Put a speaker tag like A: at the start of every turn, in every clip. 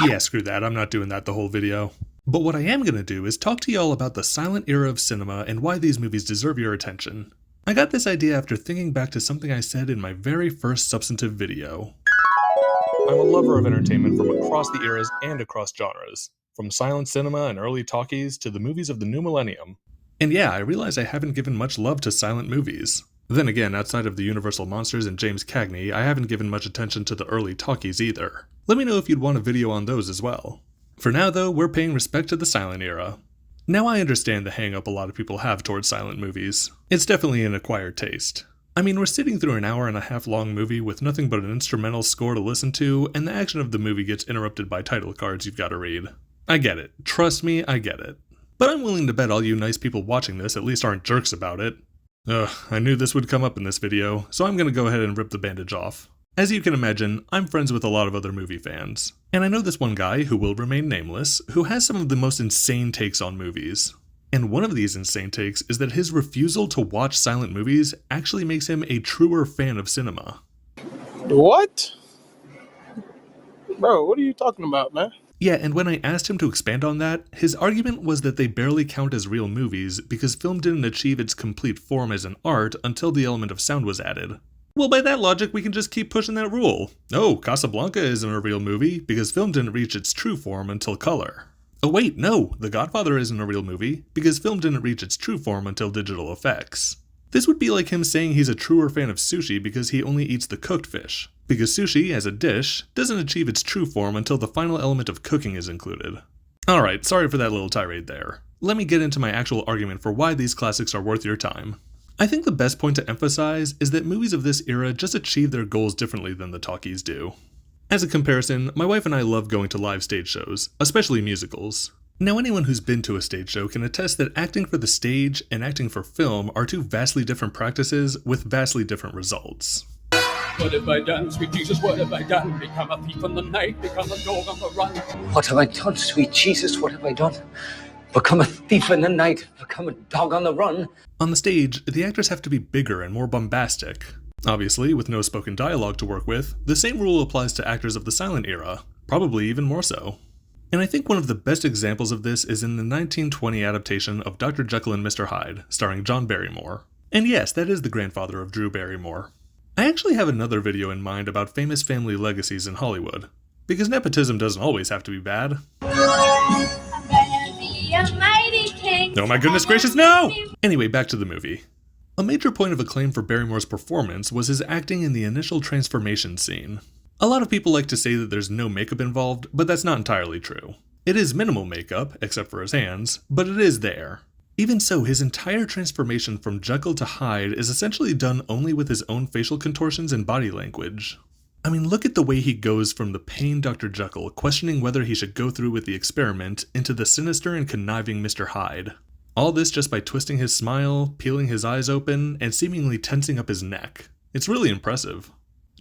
A: Yeah, screw that, I'm not doing that the whole video. But what I am gonna do is talk to y'all about the silent era of cinema and why these movies deserve your attention. I got this idea after thinking back to something I said in my very first substantive video. I'm a lover of entertainment from across the eras and across genres, from silent cinema and early talkies to the movies of the new millennium. And yeah, I realize I haven't given much love to silent movies. Then again, outside of the Universal Monsters and James Cagney, I haven't given much attention to the early talkies either. Let me know if you'd want a video on those as well. For now though, we're paying respect to the silent era. Now I understand the hang-up a lot of people have towards silent movies. It's definitely an acquired taste. I mean, we're sitting through an hour-and-a-half long movie with nothing but an instrumental score to listen to, and the action of the movie gets interrupted by title cards you've got to read. I get it. Trust me, I get it. But I'm willing to bet all you nice people watching this at least aren't jerks about it. Ugh, I knew this would come up in this video, so I'm gonna go ahead and rip the bandage off. As you can imagine, I'm friends with a lot of other movie fans. And I know this one guy, who will remain nameless, who has some of the most insane takes on movies. And one of these insane takes is that his refusal to watch silent movies actually makes him a truer fan of cinema.
B: What? Bro, what are you talking about, man?
A: Yeah, and when I asked him to expand on that, his argument was that they barely count as real movies because film didn't achieve its complete form as an art until the element of sound was added. Well, by that logic, we can just keep pushing that rule. Oh, Casablanca isn't a real movie because film didn't reach its true form until color. Oh wait, no, The Godfather isn't a real movie because film didn't reach its true form until digital effects. This would be like him saying he's a truer fan of sushi because he only eats the cooked fish, because sushi, as a dish, doesn't achieve its true form until the final element of cooking is included. Alright, sorry for that little tirade there. Let me get into my actual argument for why these classics are worth your time. I think the best point to emphasize is that movies of this era just achieve their goals differently than the talkies do. As a comparison, my wife and I love going to live stage shows, especially musicals. Now anyone who's been to a stage show can attest that acting for the stage and acting for film are two vastly different practices with vastly different results.
C: What have I done, sweet Jesus, what have I done? Become a thief in the night, become a dog on the run.
D: What have I done, sweet Jesus, what have I done? Become a thief in the night, become a dog on the run.
A: On the stage, the actors have to be bigger and more bombastic. Obviously, with no spoken dialogue to work with, the same rule applies to actors of the silent era, probably even more so. And I think one of the best examples of this is in the 1920 adaptation of Dr. Jekyll and Mr. Hyde, starring John Barrymore. And yes, that is the grandfather of Drew Barrymore. I actually have another video in mind about famous family legacies in Hollywood, because nepotism doesn't always have to be bad. Oh my goodness gracious, no! Anyway, back to the movie. A major point of acclaim for Barrymore's performance was his acting in the initial transformation scene. A lot of people like to say that there's no makeup involved, but that's not entirely true. It is minimal makeup, except for his hands, but it is there. Even so, his entire transformation from Jekyll to Hyde is essentially done only with his own facial contortions and body language. I mean, look at the way he goes from the pained Dr. Jekyll questioning whether he should go through with the experiment into the sinister and conniving Mr. Hyde. All this just by twisting his smile, peeling his eyes open, and seemingly tensing up his neck. It's really impressive.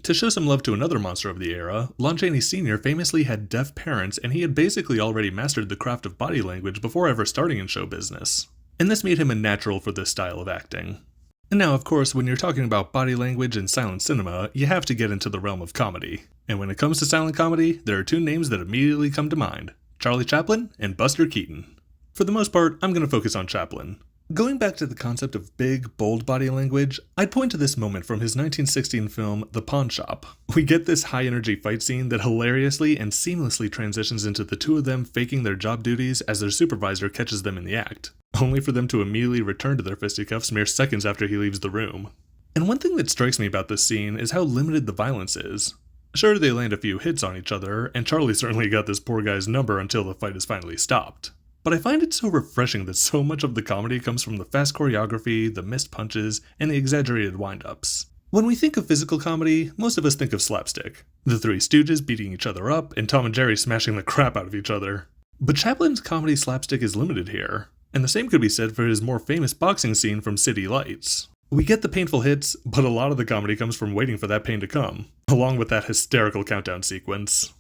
A: To show some love to another monster of the era, Lon Chaney Sr. famously had deaf parents, and he had basically already mastered the craft of body language before ever starting in show business. And this made him a natural for this style of acting. And now, of course, when you're talking about body language and silent cinema, you have to get into the realm of comedy. And when it comes to silent comedy, there are two names that immediately come to mind: Charlie Chaplin and Buster Keaton. For the most part, I'm going to focus on Chaplin. Going back to the concept of big, bold body language, I'd point to this moment from his 1916 film, The Pawn Shop. We get this high-energy fight scene that hilariously and seamlessly transitions into the two of them faking their job duties as their supervisor catches them in the act, only for them to immediately return to their fisticuffs mere seconds after he leaves the room. And one thing that strikes me about this scene is how limited the violence is. Sure, they land a few hits on each other, and Charlie certainly got this poor guy's number until the fight is finally stopped. But I find it so refreshing that so much of the comedy comes from the fast choreography, the missed punches, and the exaggerated wind-ups. When we think of physical comedy, most of us think of slapstick. The Three Stooges beating each other up, and Tom and Jerry smashing the crap out of each other. But Chaplin's comedy slapstick is limited here, and the same could be said for his more famous boxing scene from City Lights. We get the painful hits, but a lot of the comedy comes from waiting for that pain to come, along with that hysterical countdown sequence.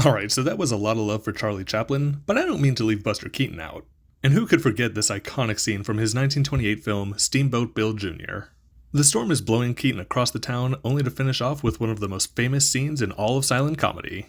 A: Alright, so that was a lot of love for Charlie Chaplin, but I don't mean to leave Buster Keaton out. And who could forget this iconic scene from his 1928 film, Steamboat Bill Jr.? The storm is blowing Keaton across the town, only to finish off with one of the most famous scenes in all of silent comedy.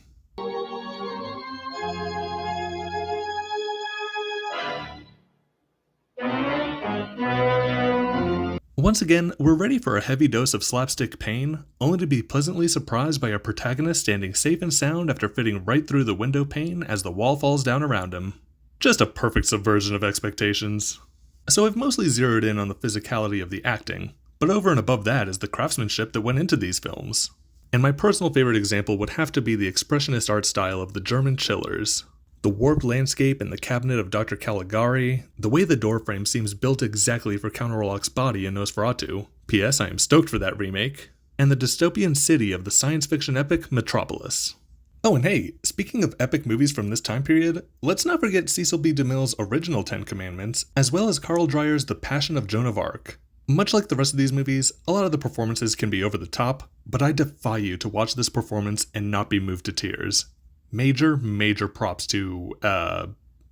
A: Once again, we're ready for a heavy dose of slapstick pain, only to be pleasantly surprised by our protagonist standing safe and sound after fitting right through the window pane as the wall falls down around him. Just a perfect subversion of expectations. So I've mostly zeroed in on the physicality of the acting, but over and above that is the craftsmanship that went into these films. And my personal favorite example would have to be the expressionist art style of the German chillers. The warped landscape and the cabinet of Dr. Caligari, the way the door frame seems built exactly for Counter-Orlok's body in Nosferatu, P.S. I am stoked for that remake, and the dystopian city of the science fiction epic Metropolis. Oh, and hey, speaking of epic movies from this time period, let's not forget Cecil B. DeMille's original Ten Commandments, as well as Carl Dreyer's The Passion of Joan of Arc. Much like the rest of these movies, a lot of the performances can be over the top, but I defy you to watch this performance and not be moved to tears. Major props to,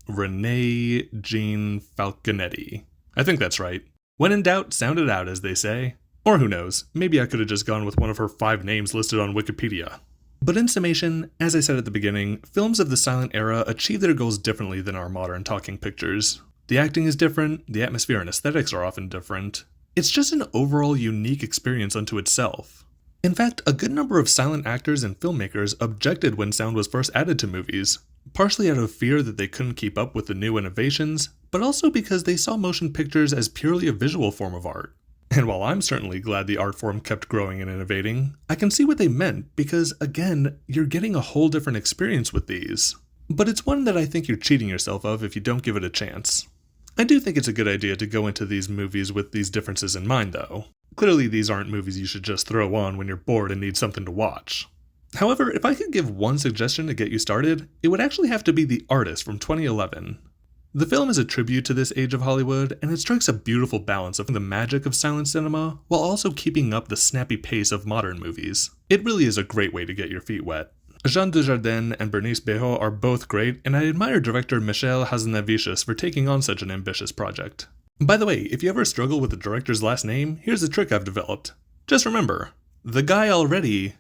A: Renee Jean Falconetti. I think that's right. When in doubt, sound it out, as they say. Or who knows, maybe I could have just gone with one of her 5 names listed on Wikipedia. But in summation, as I said at the beginning, films of the silent era achieve their goals differently than our modern talking pictures. The acting is different, the atmosphere and aesthetics are often different. It's just an overall unique experience unto itself. In fact, a good number of silent actors and filmmakers objected when sound was first added to movies, partially out of fear that they couldn't keep up with the new innovations, but also because they saw motion pictures as purely a visual form of art. And while I'm certainly glad the art form kept growing and innovating, I can see what they meant because, again, you're getting a whole different experience with these. But it's one that I think you're cheating yourself of if you don't give it a chance. I do think it's a good idea to go into these movies with these differences in mind, though. Clearly, these aren't movies you should just throw on when you're bored and need something to watch. However, if I could give one suggestion to get you started, it would actually have to be The Artist from 2011. The film is a tribute to this age of Hollywood, and it strikes a beautiful balance of the magic of silent cinema while also keeping up the snappy pace of modern movies. It really is a great way to get your feet wet. Jean Dujardin and Bernice Bejo are both great, and I admire director Michel Hazanavicius for taking on such an ambitious project. By the way, if you ever struggle with the director's last name, here's a trick I've developed. Just remember, the guy already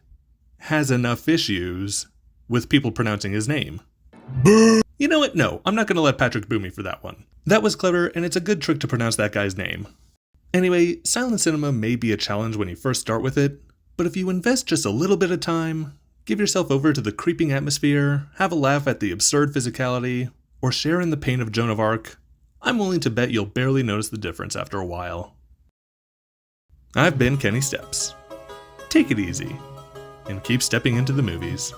A: has enough issues with people pronouncing his name. You know what? No, I'm not going to let Patrick boo me for that one. That was clever, and it's a good trick to pronounce that guy's name. Anyway, silent cinema may be a challenge when you first start with it, but if you invest just a little bit of time, give yourself over to the creeping atmosphere, have a laugh at the absurd physicality, or share in the pain of Joan of Arc, I'm willing to bet you'll barely notice the difference after a while. I've been Kenny Steps. Take it easy, and keep stepping into the movies.